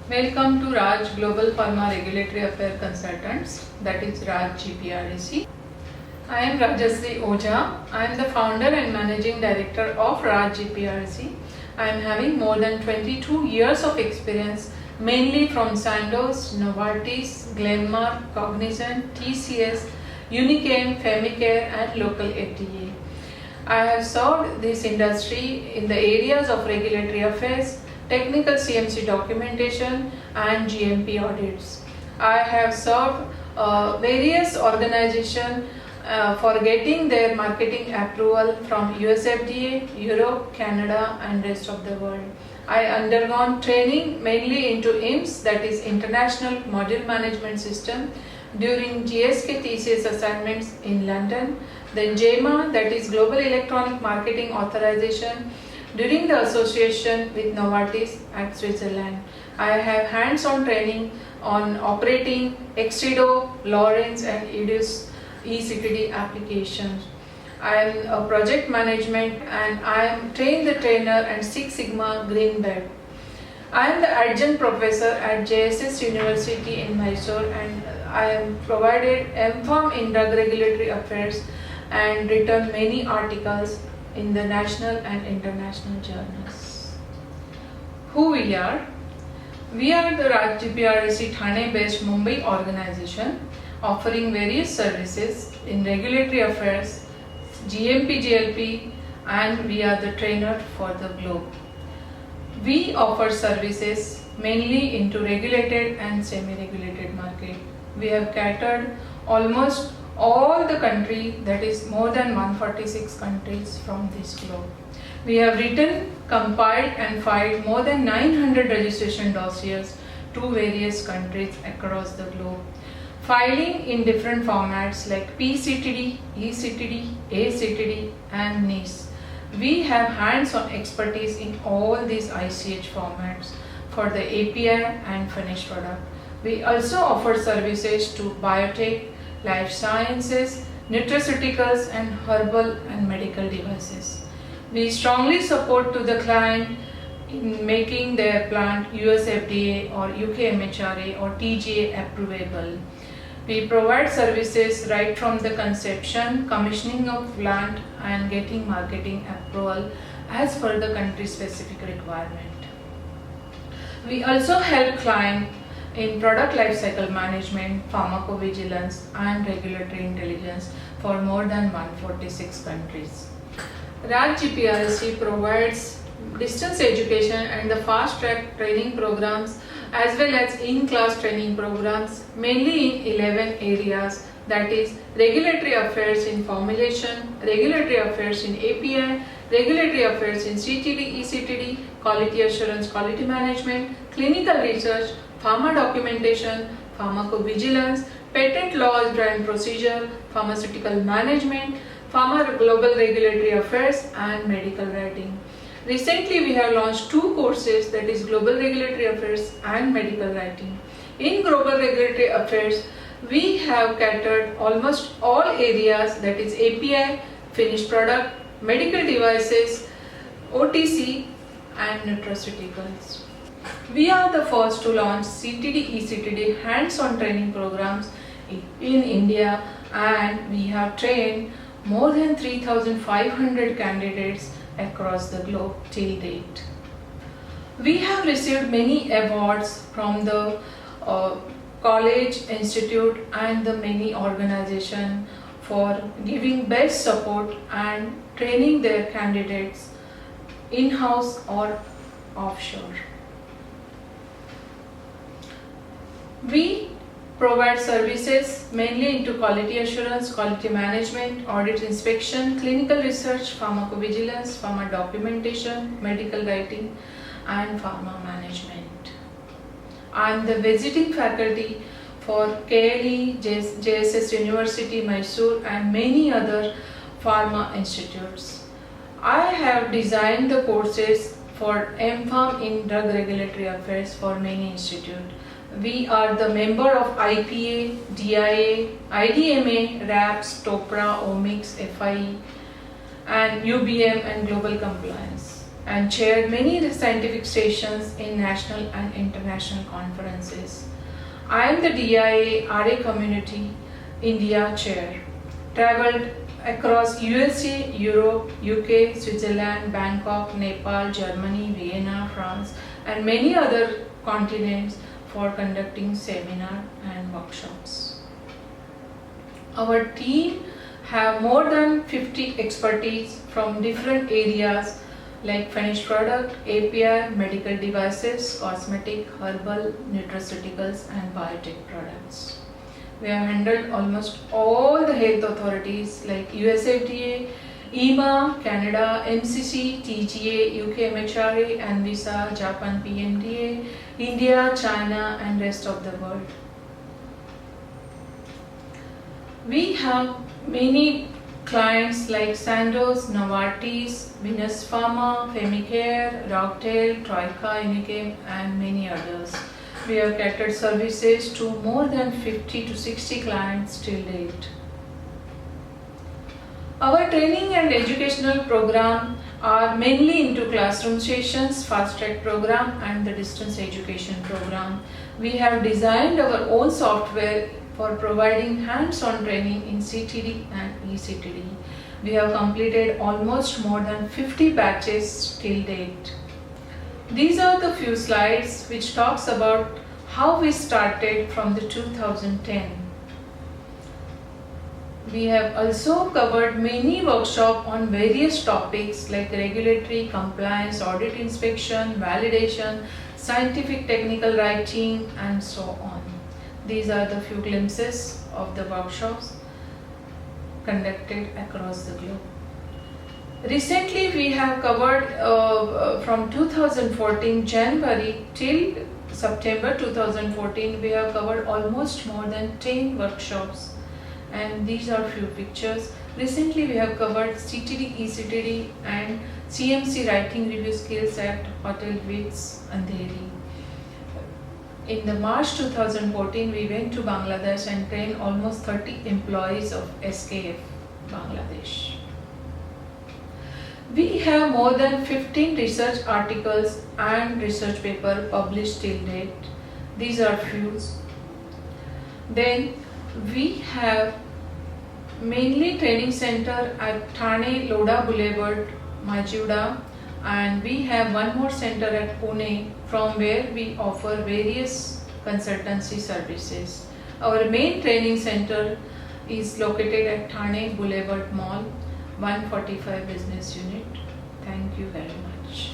Welcome to Raj Global Pharma Regulatory Affairs Consultants, that is Raj GPRAC. I am Rajasri Oja. I am the founder and managing director of Raj GPRAC. I am having more than 22 years of experience, mainly from Sandoz, Novartis, Glenmark, Cognizant, TCS, Unichem, Femicare and local FDA. I have served this industry in the areas of regulatory affairs, technical CMC documentation and GMP audits. I have served various organizations for getting their marketing approval from US FDA, Europe, Canada and rest of the world. I undergone training mainly into IMS, that is International Module Management System, during GSK TCS assignments in London, then JEMA, that is Global Electronic Marketing Authorization, during the association with Novartis at Switzerland. I have hands-on training on operating Excedo, Lawrence and EDUS eCTD applications. I am a project management and I am trained the trainer and Six Sigma Green Belt. I am the adjunct professor at JSS University in Mysore and I am provided MPharm in drug regulatory affairs and written many articles in the national and international journals. Who we are? We are the Raj GPRAC Thane based Mumbai organization offering various services in regulatory affairs, GMP, GLP and we are the trainer for the globe. We offer services mainly into regulated and semi-regulated market. We have catered almost all the country, that is more than 146 countries from this globe. We have written, compiled and filed more than 900 registration dossiers to various countries across the globe. Filing in different formats like PCTD, eCTD, ACTD and NIS. We have hands-on expertise in all these ICH formats for the API and finished product. We also offer services to biotech, life sciences, nutraceuticals and herbal and medical devices. We strongly support to the client in making their plant US FDA or UK MHRA or TGA approvable. We provide services right from the conception, commissioning of plant and getting marketing approval as per the country specific requirement. We also help client in product lifecycle management, pharmacovigilance and regulatory intelligence for more than 146 countries. Raj GPRAC provides distance education and the fast track training programs as well as in-class training programs mainly in 11 areas, that is regulatory affairs in formulation, regulatory affairs in API, regulatory affairs in CTD, eCTD, quality assurance, quality management, clinical research, pharma documentation, pharmacovigilance, patent laws and procedure, pharmaceutical management, pharma global regulatory affairs and medical writing. Recently we have launched 2 courses, that is Global Regulatory Affairs and Medical Writing. In Global Regulatory Affairs, we have catered almost all areas, that is API, finished product, medical devices, OTC and nutraceuticals. We are the first to launch CTD, eCTD hands-on training programs in India and we have trained more than 3,500 candidates across the globe till date. We have received many awards from the college, institute and the many organizations for giving best support and training their candidates in-house or offshore. We provide services mainly into quality assurance, quality management, audit inspection, clinical research, pharmacovigilance, pharma documentation, medical writing and pharma management. I am the visiting faculty for KLE, JSS University, Mysore and many other pharma institutes. I have designed the courses for MPharm in drug regulatory affairs for many institutes. We are the member of IPA, DIA, IDMA, RAPS, TOPRA, Omics, FIE and UBM and Global Compliance. and chaired many scientific sessions in national and international conferences. I am the DIA RA Community India Chair. Traveled across USA, Europe, UK, Switzerland, Bangkok, Nepal, Germany, Vienna, France, and many other continents for conducting seminar and workshops. Our team have more than 50 expertise from different areas like finished product, API, medical devices, cosmetic, herbal, nutraceuticals and biotech products. We have handled almost all the health authorities like US FDA, EMA, Canada, MCC, TGA, UK MHRA, ANVISA, Japan PMDA, India, China and rest of the world. We have many clients like Sandoz, Novartis, Venus Pharma, Femicare, Rocktail, Troika, Unichem and many others. We have catered services to more than 50 to 60 clients till date. Our training and educational program are mainly into classroom sessions, fast track program and the distance education program. We have designed our own software for providing hands-on training in CTD and ECTD. We have completed almost more than 50 batches till date. These are the few slides which talks about how we started from the 2010. We have also covered many workshops on various topics like regulatory, compliance, audit inspection, validation, scientific technical writing and so on. These are the few glimpses of the workshops conducted across the globe. Recently we have covered from 2014 January till September 2014 we have covered almost more than 10 workshops and these are few pictures. Recently we have covered CTD, ECTD and CMC writing review skills at Hotel Wits, Andheri. In the March 2014, we went to Bangladesh and trained almost 30 employees of SKF Bangladesh. We have more than 15 research articles and research papers published till date. These are few. Then we have mainly training center at Thane, Lodha Boulevard, Majuda, and we have one more center at Pune from where we offer various consultancy services. Our main training center is located at Thane Boulevard Mall, 145 Business Unit. Thank you very much.